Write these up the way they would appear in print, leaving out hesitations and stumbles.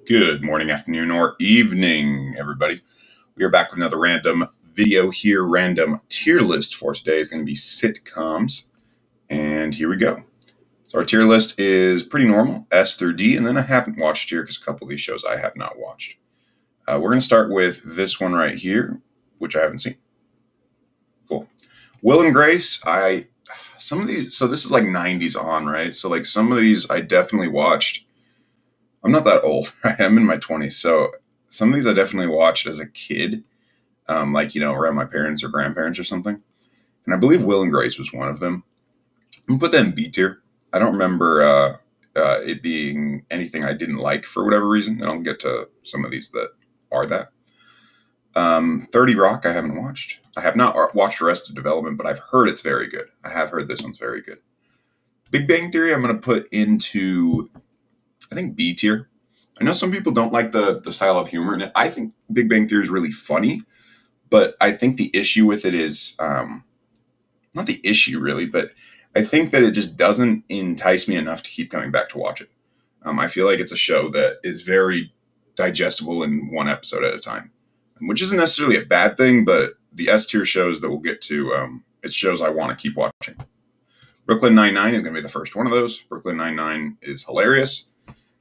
Good morning, afternoon, or evening, everybody. We are back with another random video here. Random tier list for today is going to be sitcoms. And here we go. So our tier list is pretty normal, S through D. And then I haven't watched here because a couple of these shows I have not watched. We're going to start with this one right here, which I haven't seen. Cool. Will and Grace, some of these, so this is like 90s on, right? So like some of these I definitely watched. I'm not that old, right? I'm in my 20s. So some of these I definitely watched as a kid, like, around my parents or grandparents or something. And I believe Will and Grace was one of them. I'm going to put that in B tier. I don't remember it being anything I didn't like for whatever reason. And I'll get to some of these that are that. 30 Rock I haven't watched. I have not watched Arrested Development, but I've heard it's very good. I have heard this one's very good. Big Bang Theory I'm going to put into, I think, B tier. I know some people don't like the style of humor in it. I think Big Bang Theory is really funny, but I think the issue with it is, not the issue really, but I think that it just doesn't entice me enough to keep coming back to watch it. I feel like it's a show that is very digestible in one episode at a time, which isn't necessarily a bad thing, but the S tier shows that we'll get to, it's shows I want to keep watching. Brooklyn Nine-Nine is going to be the first one of those. Brooklyn Nine-Nine is hilarious.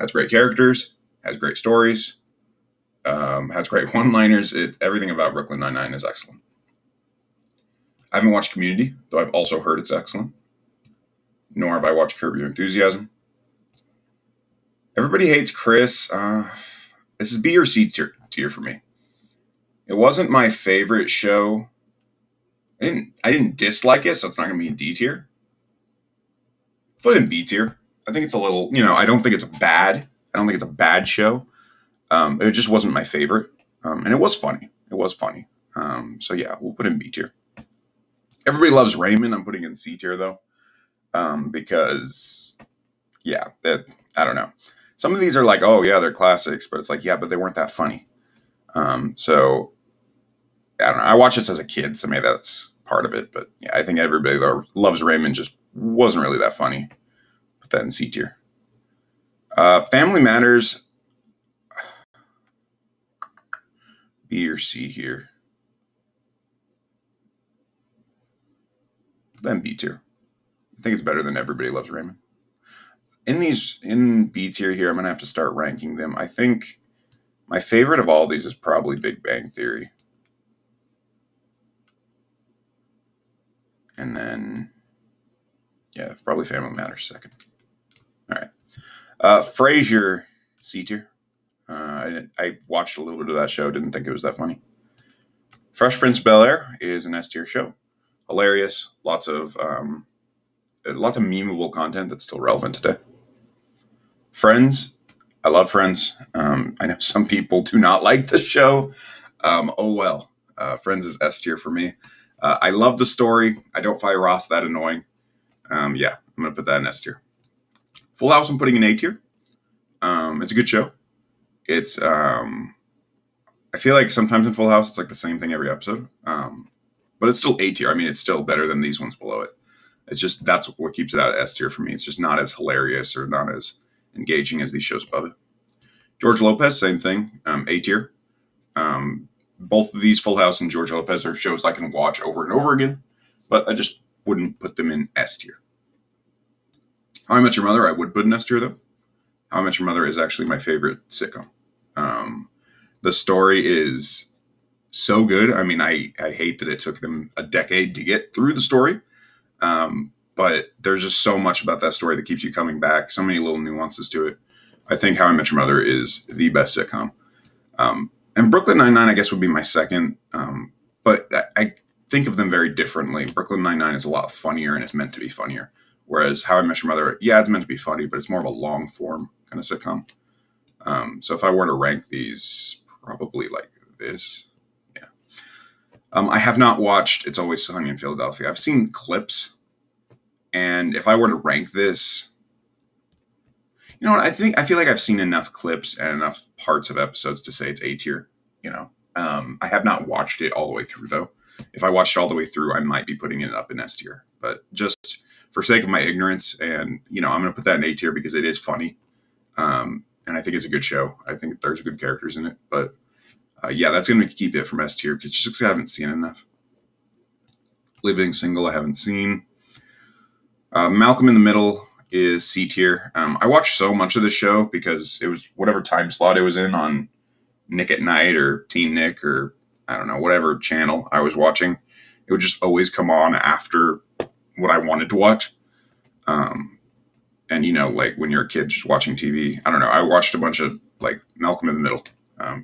Has great characters, has great stories, has great one-liners. Everything about Brooklyn Nine-Nine is excellent. I haven't watched Community, though I've also heard it's excellent. Nor have I watched KirbyEnthusiasm. Everybody Hates Chris. This is B or C tier for me. It wasn't my favorite show. I didn't dislike it, so it's not going to be in D tier. Put in B tier. I think it's a little, I don't think it's bad. I don't think it's a bad show. It just wasn't my favorite. And it was funny. It was funny. So yeah, we'll put in B tier. Everybody Loves Raymond. I'm putting in C tier though. Because yeah, I don't know. Some of these are like, oh yeah, they're classics, but it's like, yeah, but they weren't that funny. So I don't know. I watched this as a kid, so maybe that's part of it. But yeah, I think Everybody Loves Raymond just wasn't really that funny. Put that in C tier. Family Matters, B or C here. Then B tier. I think it's better than Everybody Loves Raymond. In B tier here, I'm going to have to start ranking them. I think my favorite of all these is probably Big Bang Theory. And then, yeah, probably Family Matters second. All right. Frasier, C tier. I watched a little bit of that show. Didn't think it was that funny. Fresh Prince of Bel-Air is an S tier show. Hilarious. Lots of memeable content that's still relevant today. Friends. I love Friends. I know some people do not like the show. Oh well. Friends is S tier for me. I love the story. I don't find Ross that annoying. Yeah, I'm going to put that in S tier. Full House I'm putting in A tier. It's a good show. It's, I feel like sometimes in Full House, it's like the same thing every episode. But it's still A tier. I mean, it's still better than these ones below it. It's just, that's what keeps it out of S tier for me. It's just not as hilarious or not as engaging as these shows above it. George Lopez, same thing. A tier. Both of these, Full House and George Lopez, are shows I can watch over and over again, but I just wouldn't put them in S tier. How I Met Your Mother, I would put in S tier, though. How I Met Your Mother is actually my favorite sitcom. The story is so good. I mean, I hate that it took them a decade to get through the story, but there's just so much about that story that keeps you coming back, so many little nuances to it. I think How I Met Your Mother is the best sitcom. And Brooklyn Nine-Nine, I guess, would be my second, but I think of them very differently. Brooklyn Nine-Nine is a lot funnier and it's meant to be funnier, whereas How I Met Your Mother, yeah, it's meant to be funny, but it's more of a long-form kind of sitcom. So if I were to rank these, probably like this. Yeah. I have not watched It's Always Sunny in Philadelphia. I've seen clips, and if I were to rank this, you know what? I feel like I've seen enough clips and enough parts of episodes to say it's A tier. I have not watched it all the way through, though. If I watched it all the way through, I might be putting it up in S tier. But just for sake of my ignorance, and I'm going to put that in A tier because it is funny. and I think it's a good show. I think there's good characters in it, but yeah, that's going to keep it from S tier because just I haven't seen enough. Living Single, I haven't seen. Malcolm in the Middle is C tier. I watched so much of this show because it was whatever time slot it was in on Nick at Night or Teen Nick or I don't know, whatever channel I was watching. It would just always come on after what I wanted to watch. And, you know, like when you're a kid just watching TV, I don't know. I watched a bunch of like Malcolm in the Middle,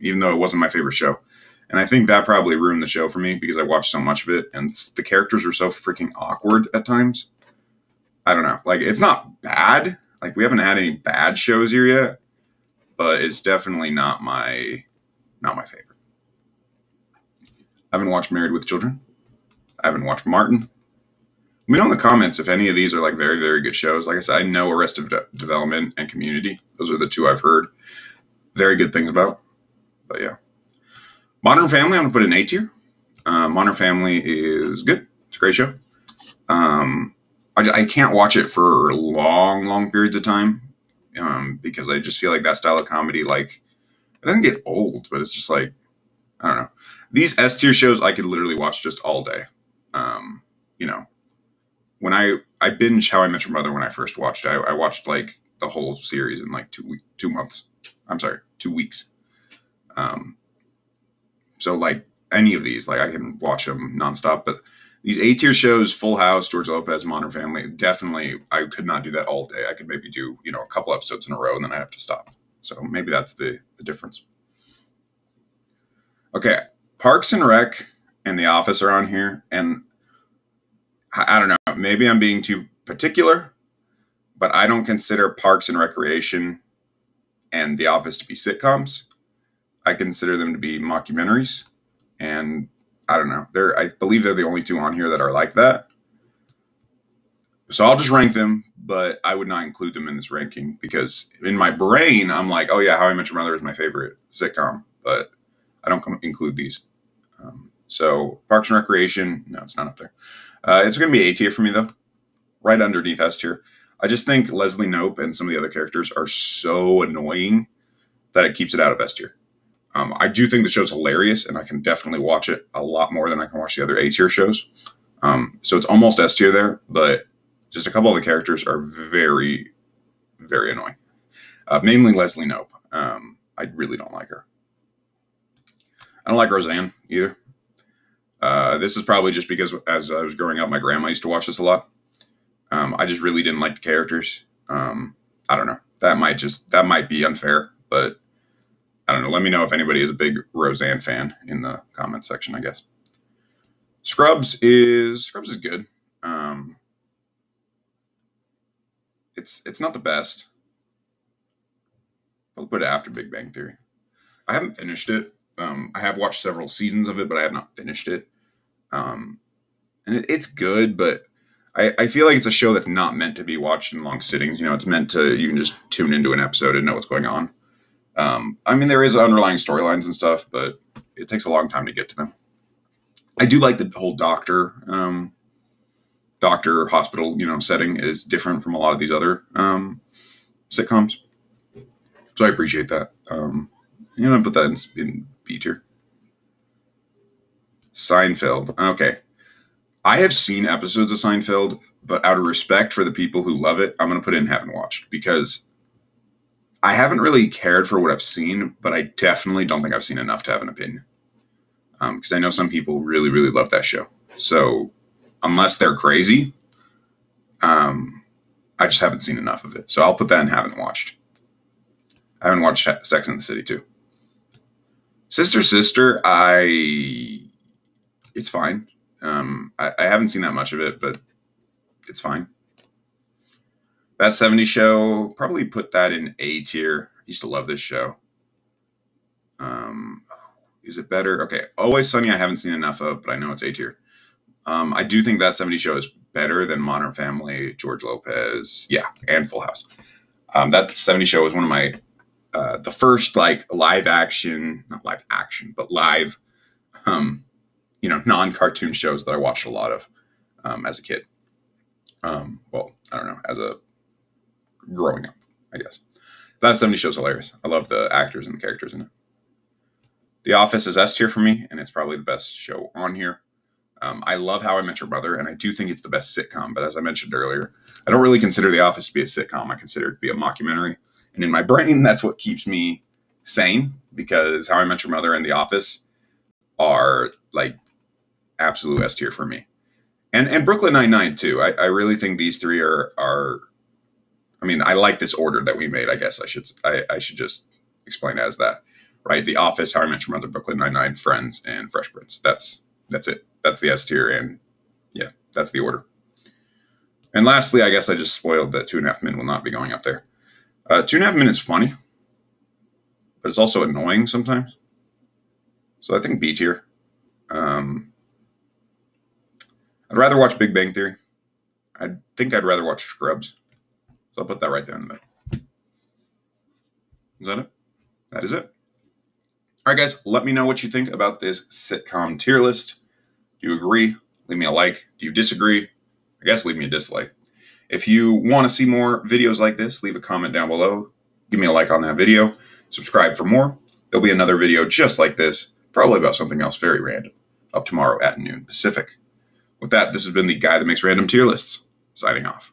even though it wasn't my favorite show. And I think that probably ruined the show for me because I watched so much of it and the characters are so freaking awkward at times. I don't know. Like, it's not bad. Like, we haven't had any bad shows here yet, but it's definitely not my favorite. I haven't watched Married with Children. I haven't watched Martin. Let me know in the comments if any of these are like very, very good shows. Like I said, I know Arrested Development and Community. Those are the two I've heard very good things about. But yeah. Modern Family, I'm going to put in A tier. Modern Family is good. It's a great show. I can't watch it for long, long periods of time because I just feel like that style of comedy, like, it doesn't get old, but it's just like, I don't know. These S tier shows I could literally watch just all day. You know, when I binged How I Met Your Mother when I first watched it, I watched like the whole series in like 2 months. I'm sorry, 2 weeks. So like any of these, like I can watch them nonstop. But these A tier shows, Full House, George Lopez, Modern Family, definitely I could not do that all day. I could maybe do, you know, a couple episodes in a row and then I have to stop. So maybe that's the difference. Okay, Parks and Rec and The Office are on here, and I don't know, maybe I'm being too particular, but I don't consider Parks and Recreation and The Office to be sitcoms. I consider them to be mockumentaries, and I don't know. I believe they're the only two on here that are like that. So I'll just rank them, but I would not include them in this ranking because in my brain, I'm like, oh yeah, How I Met Your Mother is my favorite sitcom, but I don't include these. So Parks and Recreation, no, it's not up there. It's going to be A tier for me though, right underneath S tier. I just think Leslie Knope and some of the other characters are so annoying that it keeps it out of S tier. I do think the show's hilarious, and I can definitely watch it a lot more than I can watch the other A tier shows. So it's almost S tier there, but just a couple of the characters are very, very annoying. Mainly Leslie Knope. I really don't like her. I don't like Roseanne either. This is probably just because as I was growing up, my grandma used to watch this a lot. I just really didn't like the characters. I don't know. That might be unfair, but I don't know. Let me know if anybody is a big Roseanne fan in the comment section, I guess. Scrubs is good. It's not the best. I'll put it after Big Bang Theory. I haven't finished it. I have watched several seasons of it, but I have not finished it. And it's good, but I feel like it's a show that's not meant to be watched in long sittings. You know, it's meant to, you can just tune into an episode and know what's going on. I mean, there is underlying storylines and stuff, but it takes a long time to get to them. I do like the whole doctor hospital, you know, setting is different from a lot of these other sitcoms. So I appreciate that. You know, put that in B tier. Seinfeld. Okay. I have seen episodes of Seinfeld, but out of respect for the people who love it, I'm going to put in haven't watched because I haven't really cared for what I've seen, but I definitely don't think I've seen enough to have an opinion. Because I know some people really, really love that show. So unless they're crazy, I just haven't seen enough of it. So I'll put that in haven't watched. I haven't watched Sex and the City too. Sister, it's fine. I haven't seen that much of it, but it's fine. That 70s Show, probably put that in A tier. I used to love this show. Is it better? Okay, Always Sunny I haven't seen enough of, but I know it's A tier. I do think That 70s Show is better than Modern Family, George Lopez, yeah, and Full House. That 70s Show was one of my, the first like live, you know, non-cartoon shows that I watched a lot of as a kid. Well, I don't know, growing up, I guess. That 70 show's hilarious. I love the actors and the characters in it. The Office is S tier for me, and it's probably the best show on here. I love How I Met Your Mother, and I do think it's the best sitcom. But as I mentioned earlier, I don't really consider The Office to be a sitcom. I consider it to be a mockumentary. And in my brain, that's what keeps me sane, because How I Met Your Mother and The Office are like absolute S tier for me. And Brooklyn Nine-Nine too. I really think these three are I mean, I like this order that we made. I guess I should just explain it as that, right? The Office, How I Met Your Mother, Brooklyn Nine-Nine, Friends, and Fresh Prince. That's it. That's the S tier, and yeah, that's the order. And lastly, I guess I just spoiled that 2.5 Men will not be going up there. 2.5 Men is funny, but it's also annoying sometimes. So I think B tier. I'd rather watch Big Bang Theory. I think I'd rather watch Scrubs. So I'll put that right there in the middle. Is that it? That is it. All right, guys, let me know what you think about this sitcom tier list. Do you agree? Leave me a like. Do you disagree? I guess leave me a dislike. If you want to see more videos like this, leave a comment down below. Give me a like on that video. Subscribe for more. There'll be another video just like this, probably about something else very random, up tomorrow at noon Pacific. With that, this has been the guy that makes random tier lists, signing off.